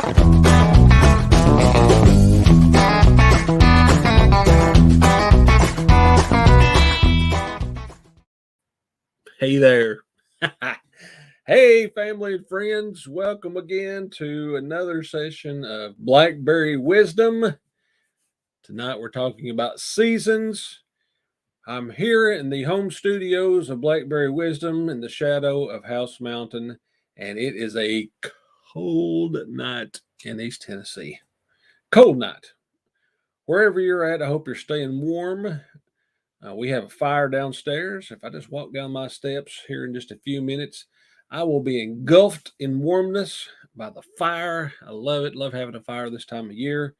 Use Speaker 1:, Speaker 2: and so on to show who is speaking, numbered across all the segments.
Speaker 1: Hey there. Hey, family and friends. Welcome again to another session of Blackberry Wisdom. Tonight we're talking about seasons. I'm here in the home studios of Blackberry Wisdom in the shadow of House Mountain, and it is a cold night in East Tennessee. Cold night. Wherever you're at, I hope you're staying warm. We have a fire downstairs. If I just walk down my steps here in just a few minutes, I will be engulfed in warmness by the fire. I love it. Love having a fire this time of year.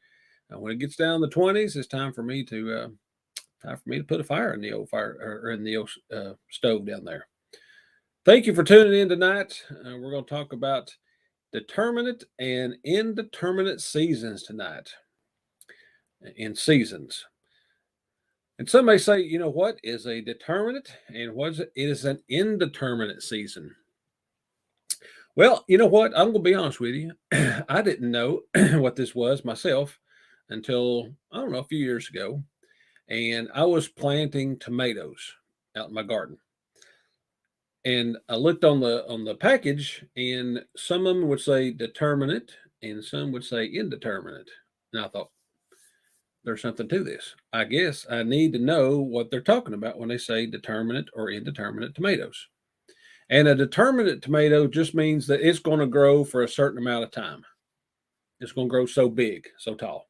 Speaker 1: When it gets down in the 20s, it's time for me to put a fire in the old fire or in the old stove down there. Thank you for tuning in tonight. We're going to talk about determinate and indeterminate seasons tonight. In seasons. And some may say, what is a determinate and what is it? It is an indeterminate season. Well, you know what? I'm going to be honest with you. I didn't know what this was myself until, a few years ago. And I was planting tomatoes out in my garden. And I looked on the package, and some of them would say determinate and some would say indeterminate. And I thought, there's something to this. I guess I need to know what they're talking about when they say determinate or indeterminate tomatoes. And a determinate tomato just means that it's going to grow for a certain amount of time. It's going to grow so big, so tall.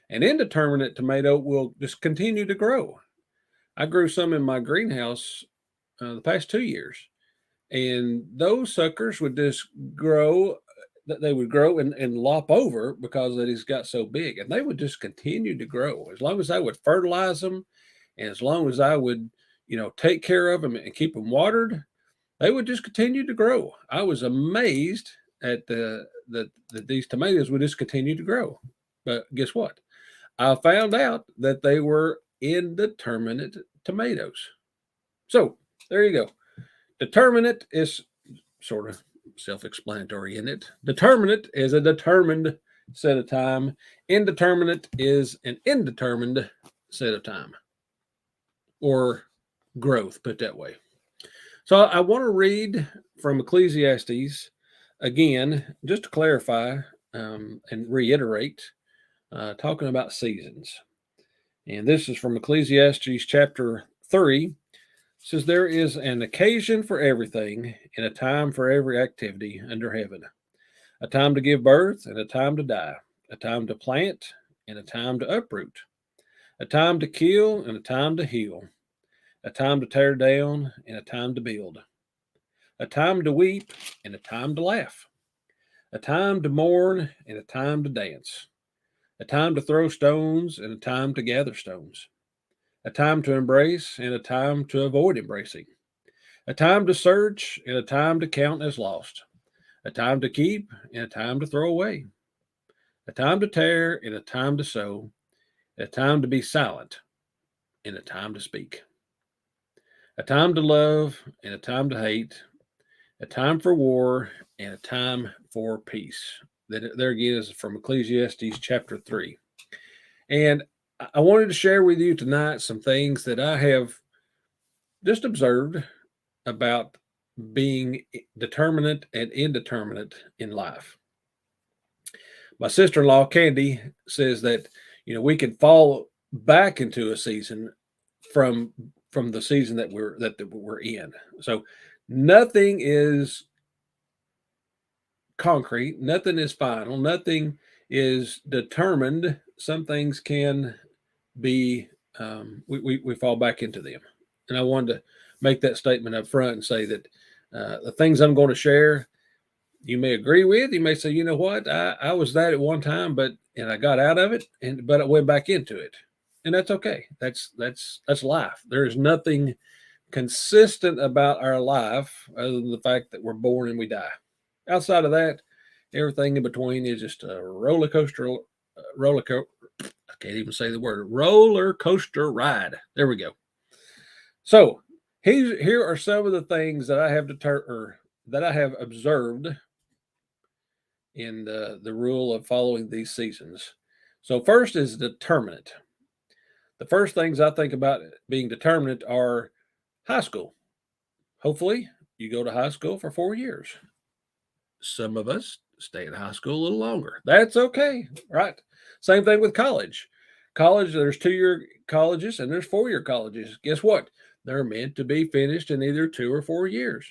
Speaker 1: An indeterminate tomato will just continue to grow. I grew some in my greenhouse the past 2 years, and those suckers would just grow. They would grow and lop over because it has got so big, and they would just continue to grow as long as I would fertilize them, and as long as I would, take care of them and keep them watered, they would just continue to grow. I was amazed at that these tomatoes would just continue to grow. But guess what? I found out that they were indeterminate tomatoes. So there you go. Determinate is sort of self-explanatory in it. Determinate is a determined set of time. Indeterminate is an indetermined set of time or growth, put that way. So I want to read from Ecclesiastes again, just to clarify and reiterate, talking about seasons. And this is from Ecclesiastes chapter 3. Says there is an occasion for everything and a time for every activity under heaven, a time to give birth and a time to die, a time to plant and a time to uproot, a time to kill and a time to heal, a time to tear down and a time to build, a time to weep and a time to laugh, a time to mourn and a time to dance, a time to throw stones and a time to gather stones, a time to embrace and a time to avoid embracing, a time to search and a time to count as lost, a time to keep and a time to throw away, a time to tear and a time to sow, a time to be silent and a time to speak, a time to love and a time to hate, a time for war and a time for peace. There again is from Ecclesiastes chapter 3. And I wanted to share with you tonight some things that I have just observed about being determinate and indeterminate in life. My sister-in-law, Candy, says that, we can fall back into a season from the season that we're in. So nothing is concrete, nothing is final, nothing is determined. Some things can be we fall back into them, and I wanted to make that statement up front and say that the things I'm going to share, you may agree with. You may say, you know what, I was that at one time, and I got out of it, but I went back into it, and that's okay. That's life. There is nothing consistent about our life other than the fact that we're born and we die. Outside of that, everything in between is just a roller coaster. I can't even say the word roller coaster ride. There we go. So here are some of the things that I have observed in the rule of following these seasons. So, first is determinate. The first things I think about being determinate are high school. Hopefully, you go to high school for 4 years. Some of us stay in high school a little longer. That's okay, right? Same thing with college. College, there's 2 year colleges and there's 4 year colleges. Guess what? They're meant to be finished in either 2 or 4 years.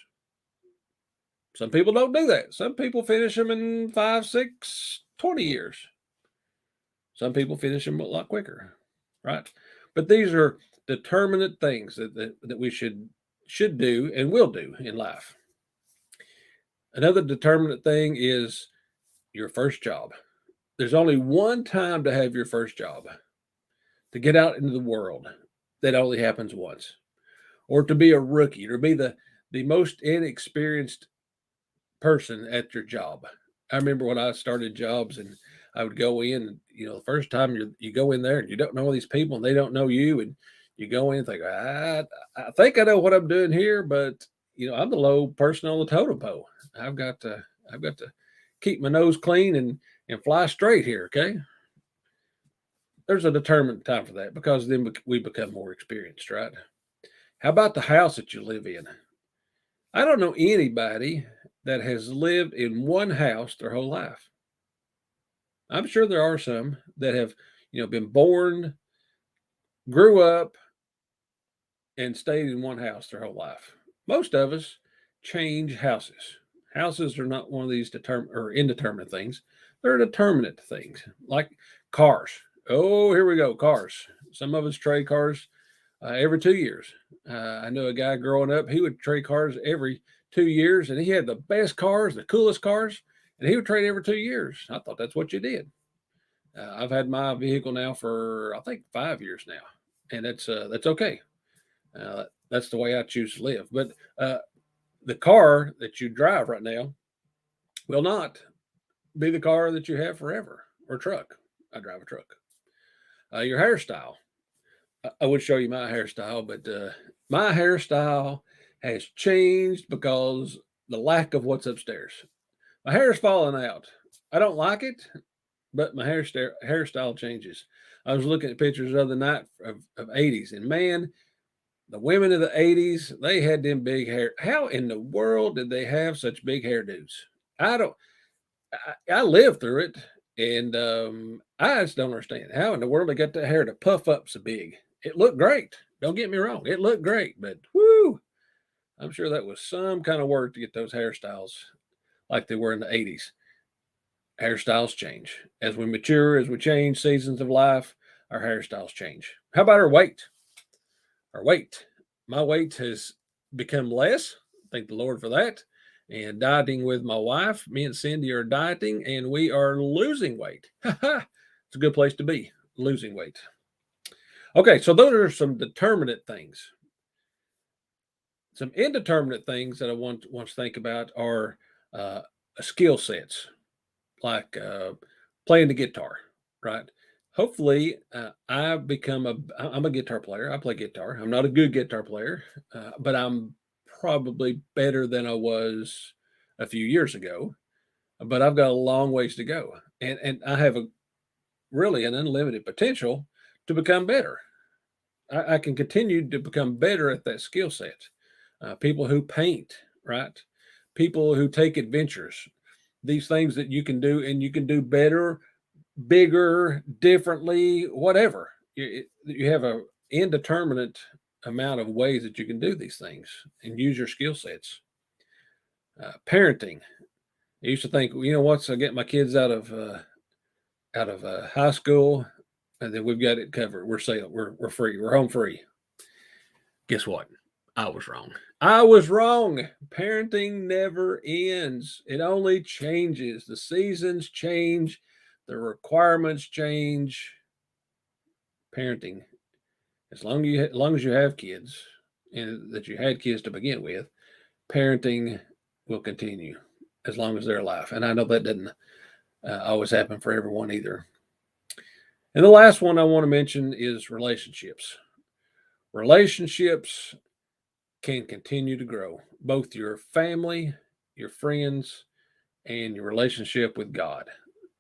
Speaker 1: Some people don't do that. Some people finish them in 5, 6, 20 years. Some people finish them a lot quicker, right? But these are determinate things that we should do and will do in life. Another determinate thing is your first job. There's only one time to have your first job, to get out into the world. That only happens once. Or to be a rookie, or be the most inexperienced person at your job. I remember when I started jobs and I would go in, the first time you go in there and you don't know these people and they don't know you, and you go in and think, I think I know what I'm doing here, but I'm the low person on the totem pole. I've got to keep my nose clean and fly straight here. Okay. There's a determined time for that, because then we become more experienced, right? How about the house that you live in? I don't know anybody that has lived in one house their whole life. I'm sure there are some that have, been born, grew up, and stayed in one house their whole life. Most of us change houses. Houses are not one of these determined or indeterminate things. They're determinate things, like cars. Oh, here we go, cars. Some of us trade cars every 2 years. I know a guy growing up, he would trade cars every 2 years, and he had the best cars, the coolest cars, and he would trade every 2 years. I thought that's what you did. I've had my vehicle now for, I think, 5 years now, and that's okay. That's the way I choose to live. But the car that you drive right now will not be the car that you have forever, or truck. I drive a truck. Your hairstyle. I would show you my hairstyle, but my hairstyle has changed because the lack of what's upstairs. My hair is falling out. I don't like it, but my hairstyle changes. I was looking at pictures the other night of 80s, and man, the women of the 80s, they had them big hair. How in the world did they have such big hairdos? I don't. I lived through it, and I just don't understand how in the world they got that hair to puff up so big. It looked great. Don't get me wrong, it looked great, but whoo, I'm sure that was some kind of work to get those hairstyles like they were in the 80s. Hairstyles change as we mature, as we change seasons of life. Our hairstyles change. How about our weight? Our weight. My weight has become less. Thank the Lord for that. And dieting with my wife, me and Cindy are dieting, and we are losing weight. It's a good place to be, losing weight. Okay, so those are some determinate things. Some indeterminate things that I want to think about are skill sets, like playing the guitar, right? Hopefully, I'm a guitar player. I play guitar. I'm not a good guitar player, but I'm probably better than I was a few years ago. But I've got a long ways to go, and I have really an unlimited potential to become better. I can continue to become better at that skill set. People who paint, right? People who take adventures, these things that you can do, and you can do better, bigger, differently, whatever. You have a indeterminate amount of ways that you can do these things and use your skill sets. Parenting. I used to think, once I get my kids out of high school, and then we've got it covered. We're safe. We're free. We're home free. Guess what? I was wrong. I was wrong. Parenting never ends. It only changes. The seasons change. The requirements change. Parenting, as long as you have kids, and that you had kids to begin with, parenting will continue as long as they're alive. And I know that doesn't always happen for everyone either. And the last one I want to mention is relationships. Relationships can continue to grow, both your family, your friends, and your relationship with God.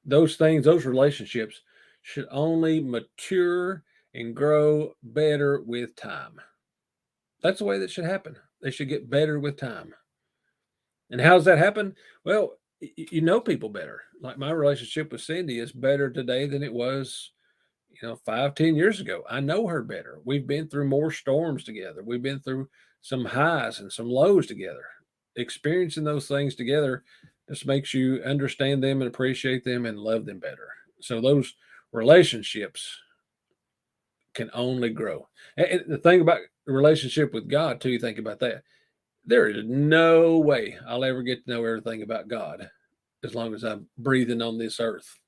Speaker 1: Those things, those relationships should only mature and grow better with time. That's the way that should happen. They should get better with time. And how does that happen? Well, you know people better. Like my relationship with Cindy is better today than it was, 5, 10 years ago. I know her better. We've been through more storms together. We've been through some highs and some lows together. Experiencing those things together just makes you understand them and appreciate them and love them better. So those relationships can only grow. And the thing about the relationship with God, too, you think about that. There is no way I'll ever get to know everything about God as long as I'm breathing on this earth.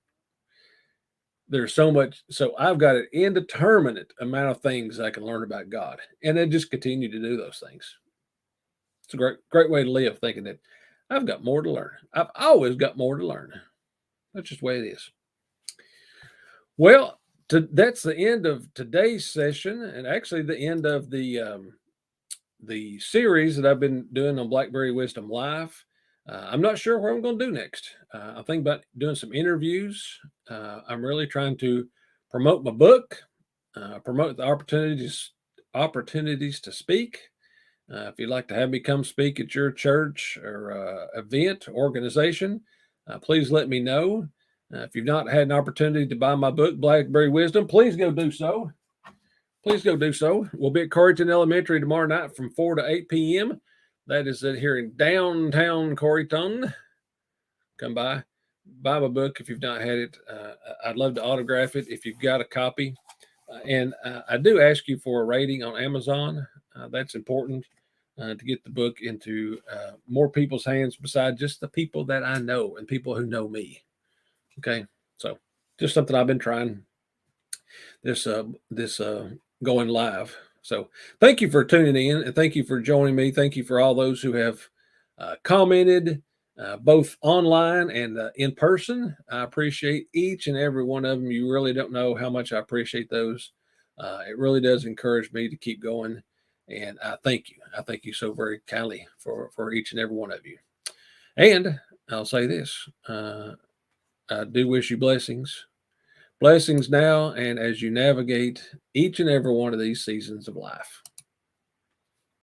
Speaker 1: There's so much. So I've got an indeterminate amount of things I can learn about God, and then just continue to do those things. It's a great way to live, thinking that I've got more to learn. I've always got more to learn. That's just the way it is. Well, that's the end of today's session, and actually the end of the series that I've been doing on Blackberry Wisdom Live. I'm not sure what I'm going to do next. I'm thinking about doing some interviews. I'm really trying to promote my book, promote the opportunities to speak. If you'd like to have me come speak at your church or event, organization, please let me know. If you've not had an opportunity to buy my book, Blackberry Wisdom, please go do so. Please go do so. We'll be at Coreyton Elementary tomorrow night from 4 to 8 p.m. That is here in downtown Coreyton. Come by, buy my book if you've not had it. I'd love to autograph it if you've got a copy. And I do ask you for a rating on Amazon. That's important to get the book into more people's hands besides just the people that I know and people who know me. Okay, so just something I've been trying this going live. So thank you for tuning in and thank you for joining me. Thank you for all those who have commented both online and in person. I appreciate each and every one of them. You really don't know how much I appreciate those. It really does encourage me to keep going. And I thank you. I thank you so very kindly for each and every one of you. And I'll say this. I do wish you blessings. Blessings now and as you navigate each and every one of these seasons of life.